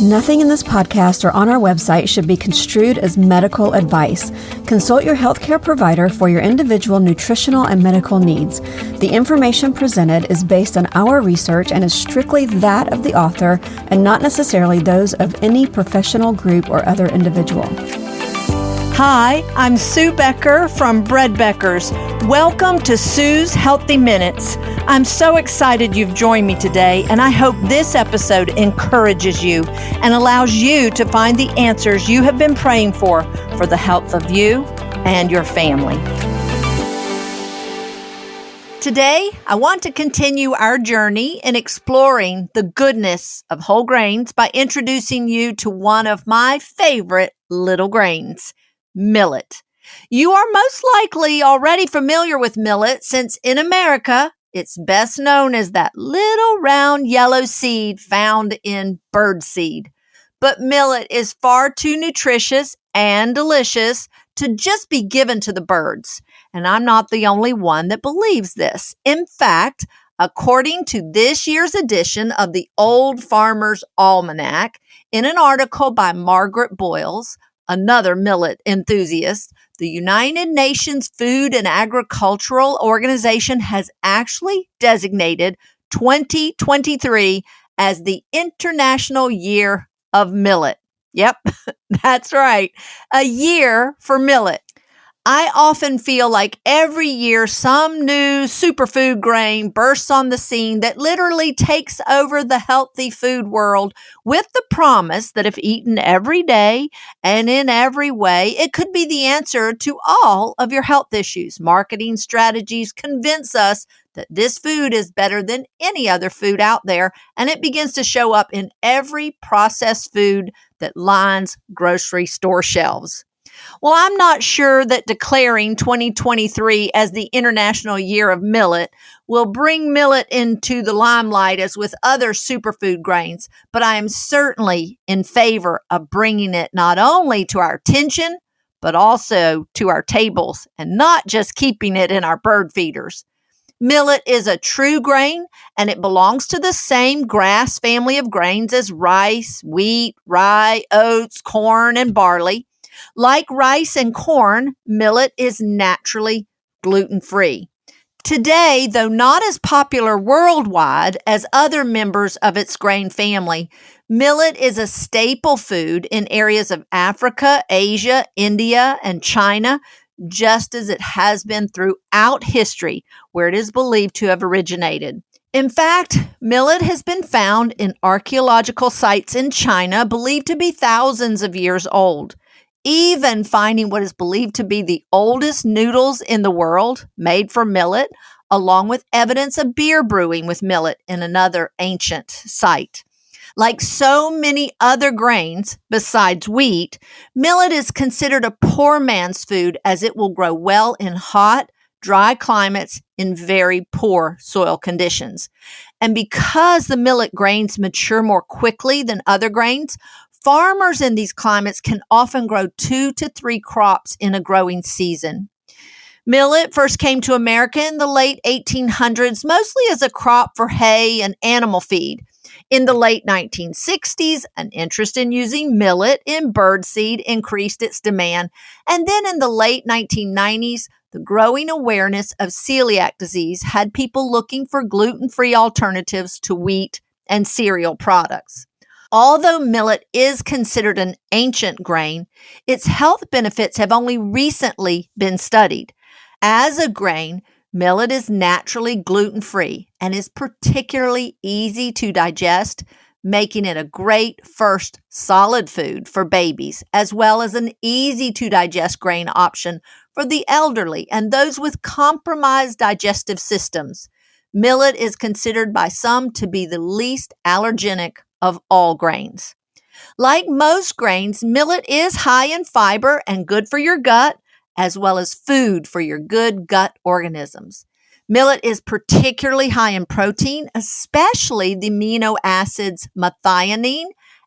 Nothing in this podcast or on our website should be construed as medical advice. Consult your healthcare provider for your individual nutritional and medical needs. The information presented is based on our research and is strictly that of the author and not necessarily those of any professional group or other individual. Hi, I'm Sue Becker from Bread Beckers. Welcome to Sue's Healthy Minutes. I'm so excited you've joined me today, and I hope this episode encourages you and allows you to find the answers you have been praying for the health of you and your family. Today, I want to continue our journey in exploring the goodness of whole grains by introducing you to one of my favorite little grains, millet. You are most likely already familiar with millet since in America, it's best known as that little round yellow seed found in birdseed. But millet is far too nutritious and delicious to just be given to the birds. And I'm not the only one that believes this. In fact, according to this year's edition of the Old Farmer's Almanac, in an article by Margaret Boyles, another millet enthusiast, the United Nations Food and Agricultural Organization has actually designated 2023 as the International Year of Millet. Yep, that's right. A year for millet. I often feel like every year some new superfood grain bursts on the scene that literally takes over the healthy food world with the promise that if eaten every day and in every way, it could be the answer to all of your health issues. Marketing strategies convince us that this food is better than any other food out there, and it begins to show up in every processed food that lines grocery store shelves. Well, I'm not sure that declaring 2023 as the International Year of Millet will bring millet into the limelight as with other superfood grains, but I am certainly in favor of bringing it not only to our attention, but also to our tables and not just keeping it in our bird feeders. Millet is a true grain, and it belongs to the same grass family of grains as rice, wheat, rye, oats, corn, and barley. Like rice and corn, millet is naturally gluten-free. Today, though not as popular worldwide as other members of its grain family, millet is a staple food in areas of Africa, Asia, India, and China, just as it has been throughout history, where it is believed to have originated. In fact, millet has been found in archaeological sites in China, believed to be thousands of years old. Even finding what is believed to be the oldest noodles in the world made from millet, along with evidence of beer brewing with millet in another ancient site. Like so many other grains besides wheat, millet is considered a poor man's food as it will grow well in hot, dry climates in very poor soil conditions. And because the millet grains mature more quickly than other grains, farmers in these climates can often grow 2 to 3 crops in a growing season. Millet first came to America in the late 1800s, mostly as a crop for hay and animal feed. In the late 1960s, an interest in using millet in birdseed increased its demand. And then in the late 1990s, the growing awareness of celiac disease had people looking for gluten-free alternatives to wheat and cereal products. Although millet is considered an ancient grain, its health benefits have only recently been studied. As a grain, millet is naturally gluten-free and is particularly easy to digest, making it a great first solid food for babies, as well as an easy-to-digest grain option for the elderly and those with compromised digestive systems. Millet is considered by some to be the least allergenic of all grains. Like most grains, millet is high in fiber and good for your gut, as well as food for your good gut organisms. Millet is particularly high in protein, especially the amino acids methionine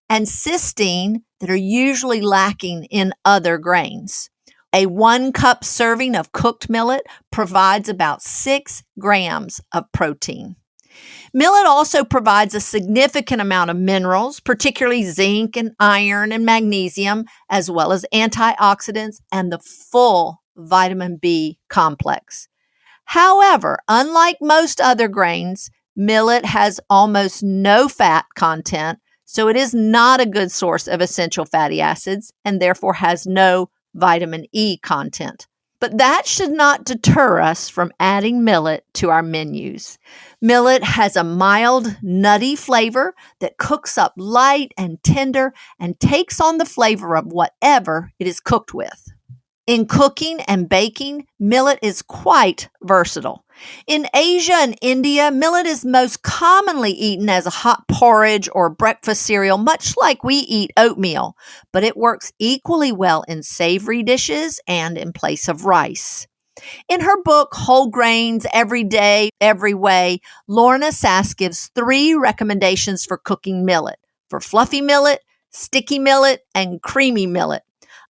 and cysteine that are usually lacking in other grains. A 1-cup serving of cooked millet provides about 6 grams of protein. Millet also provides a significant amount of minerals, particularly zinc and iron and magnesium, as well as antioxidants and the full vitamin B complex. However, unlike most other grains, millet has almost no fat content, so it is not a good source of essential fatty acids and therefore has no vitamin E content. But that should not deter us from adding millet to our menus. Millet has a mild, nutty flavor that cooks up light and tender and takes on the flavor of whatever it is cooked with. In cooking and baking, millet is quite versatile. In Asia and India, millet is most commonly eaten as a hot porridge or breakfast cereal, much like we eat oatmeal, but it works equally well in savory dishes and in place of rice. In her book, Whole Grains, Every Day, Every Way, Lorna Sass gives 3 recommendations for cooking millet: for fluffy millet, sticky millet, and creamy millet.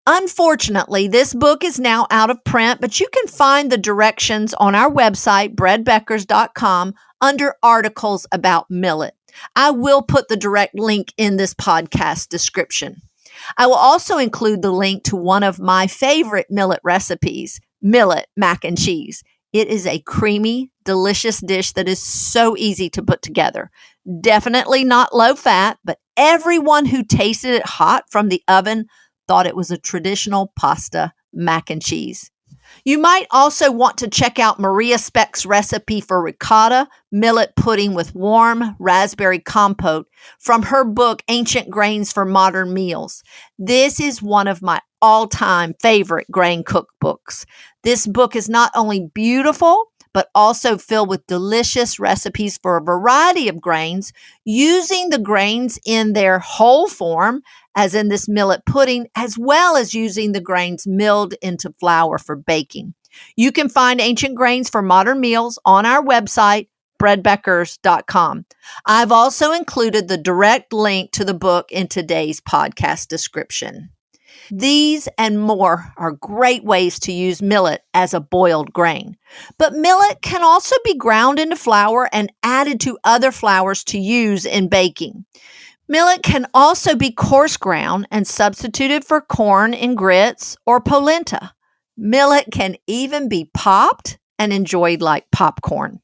Unfortunately, this book is now out of print, but you can find the directions on our website, breadbeckers.com, under articles about millet. I will put the direct link in this podcast description. I will also include the link to one of my favorite millet recipes, millet mac and cheese. It is a creamy, delicious dish that is so easy to put together. Definitely not low fat, but everyone who tasted it hot from the oven thought it was a traditional pasta mac and cheese. You might also want to check out Maria Speck's recipe for ricotta millet pudding with warm raspberry compote from her book, Ancient Grains for Modern Meals. This is one of my all-time favorite grain cookbooks. This book is not only beautiful, but also filled with delicious recipes for a variety of grains, using the grains in their whole form, as in this millet pudding, as well as using the grains milled into flour for baking. You can find Ancient Grains for Modern Meals on our website, breadbeckers.com. I've also included the direct link to the book in today's podcast description. These and more are great ways to use millet as a boiled grain. But millet can also be ground into flour and added to other flours to use in baking. Millet can also be coarse ground and substituted for corn in grits or polenta. Millet can even be popped and enjoyed like popcorn.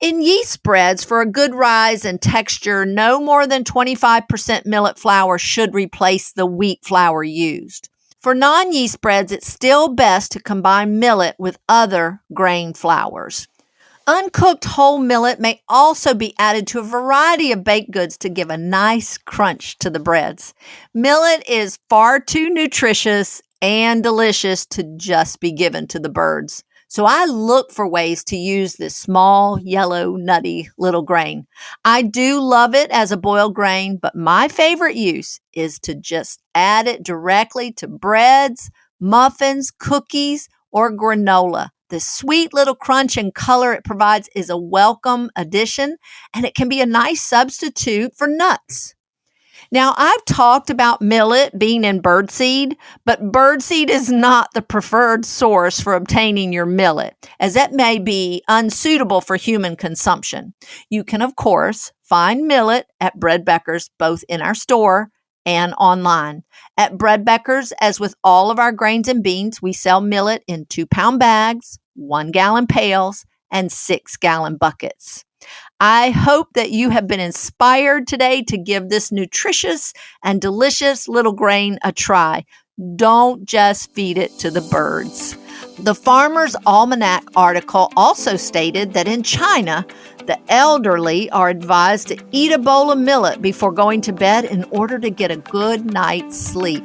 In yeast spreads, for a good rise and texture, no more than 25% millet flour should replace the wheat flour used. For non-yeast breads, it's still best to combine millet with other grain flours. Uncooked whole millet may also be added to a variety of baked goods to give a nice crunch to the breads. Millet is far too nutritious and delicious to just be given to the birds. So I look for ways to use this small, yellow, nutty little grain. I do love it as a boiled grain, but my favorite use is to just add it directly to breads, muffins, cookies, or granola. The sweet little crunch and color it provides is a welcome addition, and it can be a nice substitute for nuts. Now, I've talked about millet being in birdseed, but birdseed is not the preferred source for obtaining your millet, as it may be unsuitable for human consumption. You can, of course, find millet at Bread Becker's, both in our store and online. At Bread Becker's, as with all of our grains and beans, we sell millet in 2-pound bags, 1-gallon pails, and 6-gallon buckets. I hope that you have been inspired today to give this nutritious and delicious little grain a try. Don't just feed it to the birds. The Farmer's Almanac article also stated that in China, the elderly are advised to eat a bowl of millet before going to bed in order to get a good night's sleep.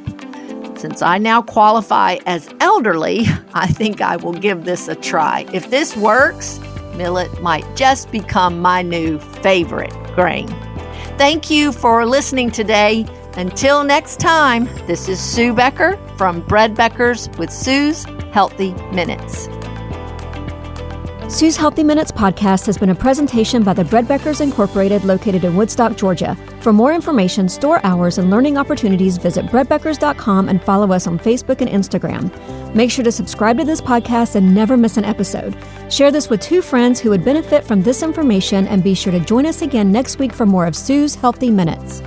Since I now qualify as elderly, I think I will give this a try. If this works, millet might just become my new favorite grain. Thank you for listening today. Until next time, this is Sue Becker from Bread Beckers with Sue's Healthy Minutes. Sue's Healthy Minutes podcast has been a presentation by the Bread Beckers Incorporated, located in Woodstock, Georgia. For more information, store hours, and learning opportunities, visit breadbeckers.com and follow us on Facebook and Instagram. Make sure to subscribe to this podcast and never miss an episode. Share this with 2 friends who would benefit from this information, and be sure to join us again next week for more of Sue's Healthy Minutes.